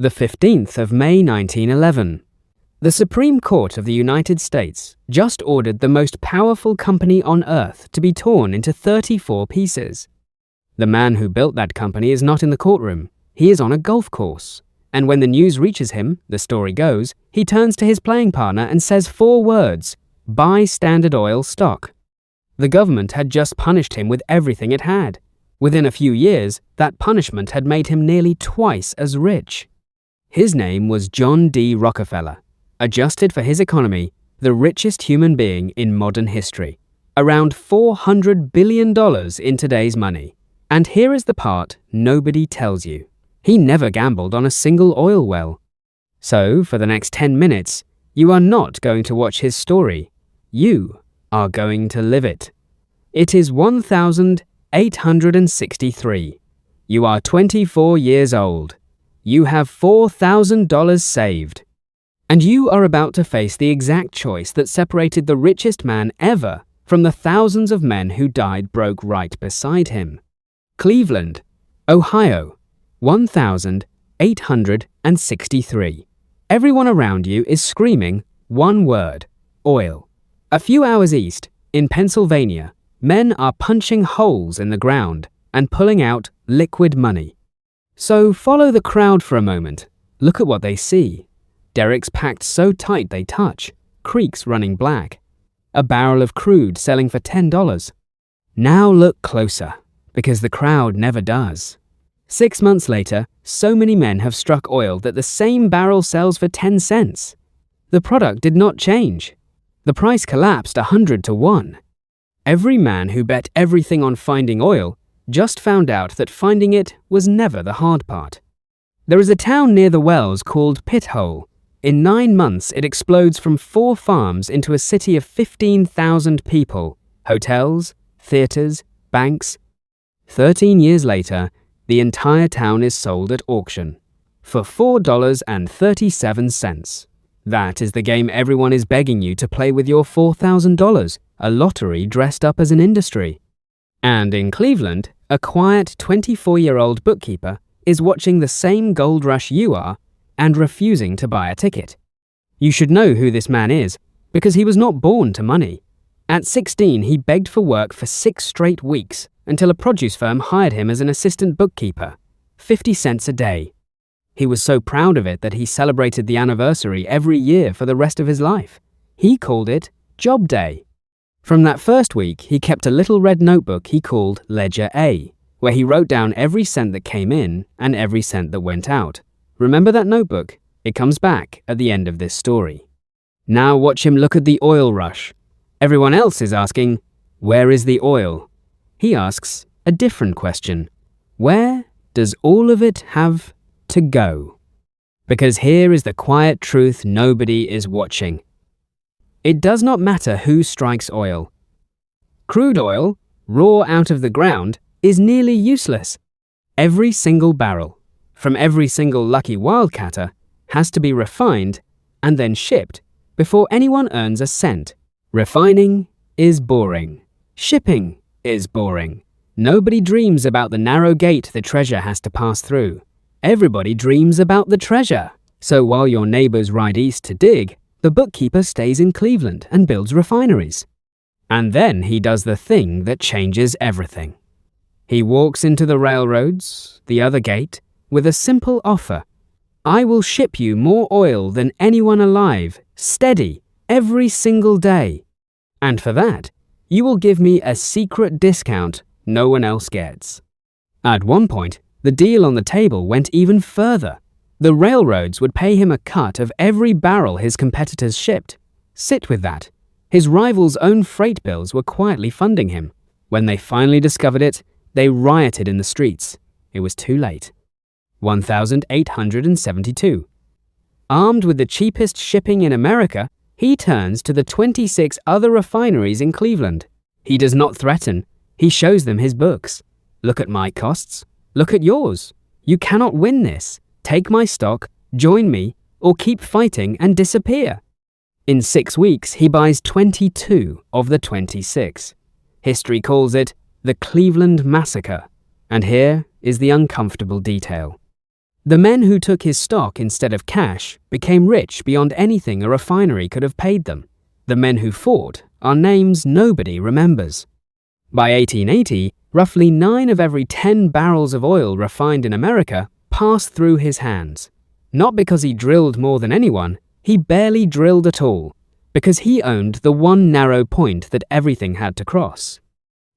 The 15th of May 1911. The Supreme Court of the United States just ordered the most powerful company on earth to be torn into 34 pieces. The man who built that company is not in the courtroom. He is on a golf course. And when the news reaches him, the story goes, he turns to his playing partner and says 4 words: buy Standard Oil stock. The government had just punished him with everything it had. Within a few years, that punishment had made him nearly twice as rich. His name was John D. Rockefeller. Adjusted for his economy, the richest human being in modern history. Around $400 billion in today's money. And here is the part nobody tells you. He never gambled on a single oil well. So, for the next 10 minutes, you are not going to watch his story. You are going to live it. It is 1863. You are 24 years old. You have $4,000 saved. And you are about to face the exact choice that separated the richest man ever from the thousands of men who died broke right beside him. Cleveland, Ohio, 1863. Everyone around you is screaming one word: oil. A few hours east, in Pennsylvania, men are punching holes in the ground and pulling out liquid money. So follow the crowd for a moment. Look at what they see. Derricks packed so tight they touch, creeks running black. A barrel of crude selling for $10. Now look closer, because the crowd never does. 6 months later, so many men have struck oil that the same barrel sells for 10 cents. The product did not change. The price collapsed 100 to 1. Every man who bet everything on finding oil just found out that finding it was never the hard part. There is a town near the wells called Pithole. In 9 months, it explodes from 4 farms into a city of 15,000 people, hotels, theaters, banks. 13 years later, the entire town is sold at auction for $4.37. That is the game everyone is begging you to play with your $4,000, a lottery dressed up as an industry. And in Cleveland, a quiet 24-year-old bookkeeper is watching the same gold rush you are and refusing to buy a ticket. You should know who this man is, because he was not born to money. At 16, he begged for work for 6 straight weeks until a produce firm hired him as an assistant bookkeeper, 50 cents a day. He was so proud of it that he celebrated the anniversary every year for the rest of his life. He called it Job Day. From that first week, he kept a little red notebook he called Ledger A, where he wrote down every cent that came in and every cent that went out. Remember that notebook? It comes back at the end of this story. Now watch him look at the oil rush. Everyone else is asking, where is the oil? He asks a different question. Where does all of it have to go? Because here is the quiet truth nobody is watching. It does not matter who strikes oil. Crude oil, raw out of the ground, is nearly useless. Every single barrel, from every single lucky wildcatter, has to be refined and then shipped before anyone earns a cent. Refining is boring. Shipping is boring. Nobody dreams about the narrow gate the treasure has to pass through. Everybody dreams about the treasure. So while your neighbors ride east to dig, the bookkeeper stays in Cleveland and builds refineries. And then he does the thing that changes everything. He walks into the railroads, the other gate, with a simple offer. I will ship you more oil than anyone alive, steady, every single day. And for that, you will give me a secret discount no one else gets. At one point, the deal on the table went even further. The railroads would pay him a cut of every barrel his competitors shipped. Sit with that. His rivals' own freight bills were quietly funding him. When they finally discovered it, they rioted in the streets. It was too late. 1872. Armed with the cheapest shipping in America, he turns to the 26 other refineries in Cleveland. He does not threaten. He shows them his books. Look at my costs. Look at yours. You cannot win this. Take my stock, join me, or keep fighting and disappear. In 6 weeks, he buys 22 of the 26. History calls it the Cleveland Massacre. And here is the uncomfortable detail. The men who took his stock instead of cash became rich beyond anything a refinery could have paid them. The men who fought are names nobody remembers. By 1880, roughly 9 of every 10 barrels of oil refined in America passed through his hands. Not because he drilled more than anyone, he barely drilled at all, because he owned the one narrow point that everything had to cross.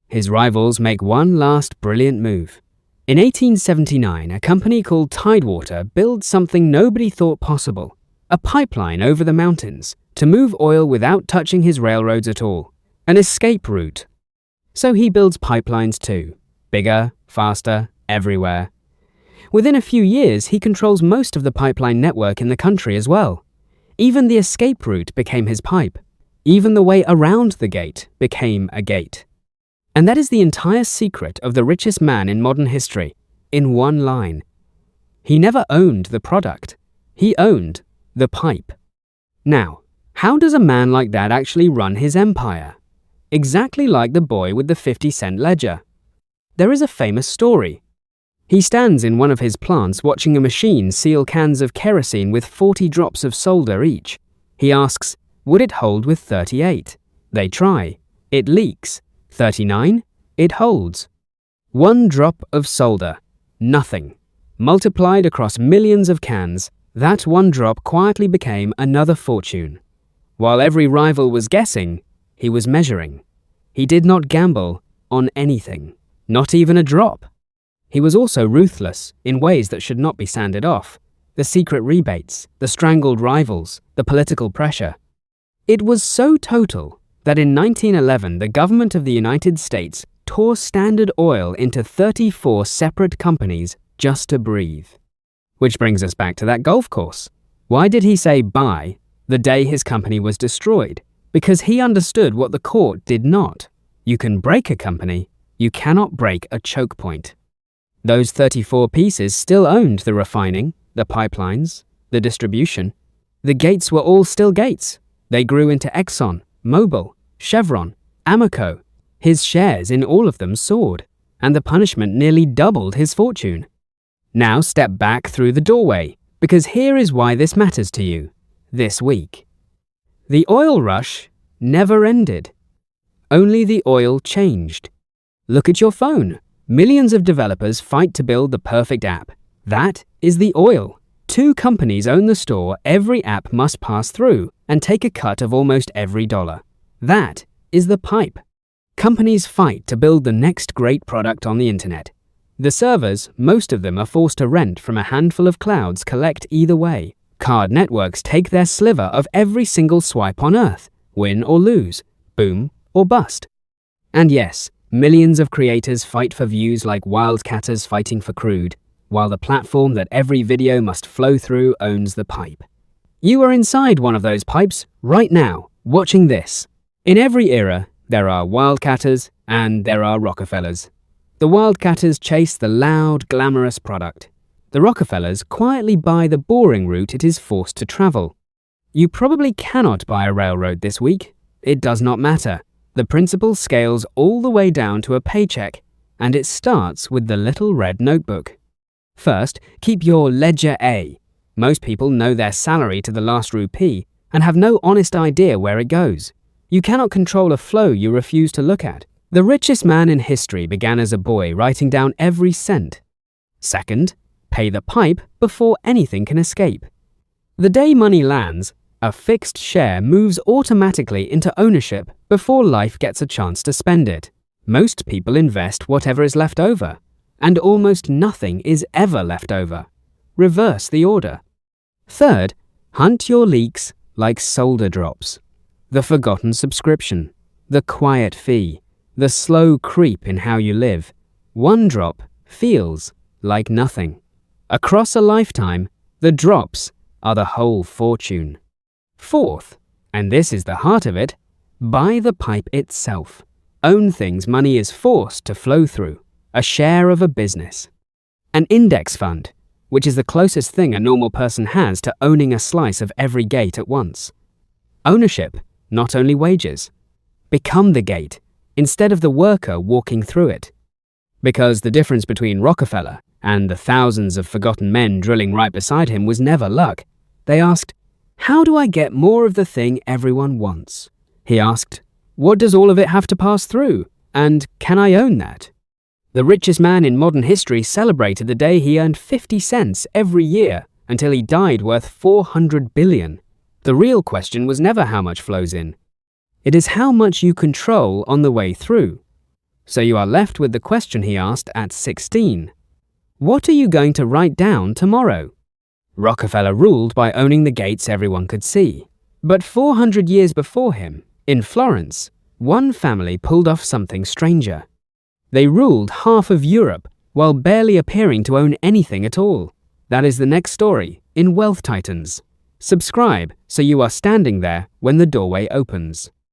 His rivals make one last brilliant move. In 1879, a company called Tidewater builds something nobody thought possible, a pipeline over the mountains to move oil without touching his railroads at all, an escape route. So he builds pipelines too, bigger, faster, everywhere. Within a few years, he controls most of the pipeline network in the country as well. Even the escape route became his pipe. Even the way around the gate became a gate. And that is the entire secret of the richest man in modern history, in one line. He never owned the product. He owned the pipe. Now, how does a man like that actually run his empire? Exactly like the boy with the 50-cent ledger. There is a famous story. He stands in one of his plants watching a machine seal cans of kerosene with 40 drops of solder each. He asks, would it hold with 38? They try. It leaks. 39? It holds. 1 drop of solder. Nothing. Multiplied across millions of cans, that 1 drop quietly became another fortune. While every rival was guessing, he was measuring. He did not gamble on anything, not even a drop. He was also ruthless in ways that should not be sanded off. The secret rebates, the strangled rivals, the political pressure. It was so total that in 1911 the government of the United States tore Standard Oil into 34 separate companies just to breathe. Which brings us back to that golf course. Why did he say buy the day his company was destroyed? Because he understood what the court did not. You can break a company, you cannot break a choke point. Those 34 pieces still owned the refining, the pipelines, the distribution. The gates were all still gates. They grew into Exxon, Mobil, Chevron, Amoco. His shares in all of them soared, and the punishment nearly doubled his fortune. Now step back through the doorway, because here is why this matters to you this week. The oil rush never ended. Only the oil changed. Look at your phone. Millions of developers fight to build the perfect app. That is the oil. 2 companies own the store every app must pass through and take a cut of almost every dollar. That is the pipe. Companies fight to build the next great product on the internet. The servers, most of them are forced to rent from a handful of clouds collect either way. Card networks take their sliver of every single swipe on Earth, win or lose, boom or bust. And yes, millions of creators fight for views like wildcatters fighting for crude, while the platform that every video must flow through owns the pipe. You are inside one of those pipes right now, watching this. In every era, there are wildcatters and there are Rockefellers. The wildcatters chase the loud, glamorous product. The Rockefellers quietly buy the boring route it is forced to travel. You probably cannot buy a railroad this week. It does not matter. The principle scales all the way down to a paycheck, and it starts with the little red notebook. First, keep your ledger A. Most people know their salary to the last rupee and have no honest idea where it goes. You cannot control a flow you refuse to look at. The richest man in history began as a boy writing down every cent. Second, pay the pipe before anything can escape. The day money lands, a fixed share moves automatically into ownership before life gets a chance to spend it. Most people invest whatever is left over, and almost nothing is ever left over. Reverse the order. Third, hunt your leaks like solder drops. The forgotten subscription, the quiet fee, the slow creep in how you live. 1 drop feels like nothing. Across a lifetime, the drops are the whole fortune. Fourth, and this is the heart of it, buy the pipe itself. Own things money is forced to flow through. A share of a business. An index fund, which is the closest thing a normal person has to owning a slice of every gate at once. Ownership, not only wages. Become the gate, instead of the worker walking through it. Because the difference between Rockefeller And the thousands of forgotten men drilling right beside him was never luck. They asked, "How do I get more of the thing everyone wants?" He asked, "What does all of it have to pass through? And can I own that?" The richest man in modern history celebrated the day he earned 50 cents every year until he died worth 400 billion. The real question was never how much flows in. It is how much you control on the way through. So you are left with the question he asked at 16. What are you going to write down tomorrow? Rockefeller ruled by owning the gates everyone could see. But 400 years before him, in Florence, one family pulled off something stranger. They ruled half of Europe while barely appearing to own anything at all. That is the next story in Wealth Titans. Subscribe so you are standing there when the doorway opens.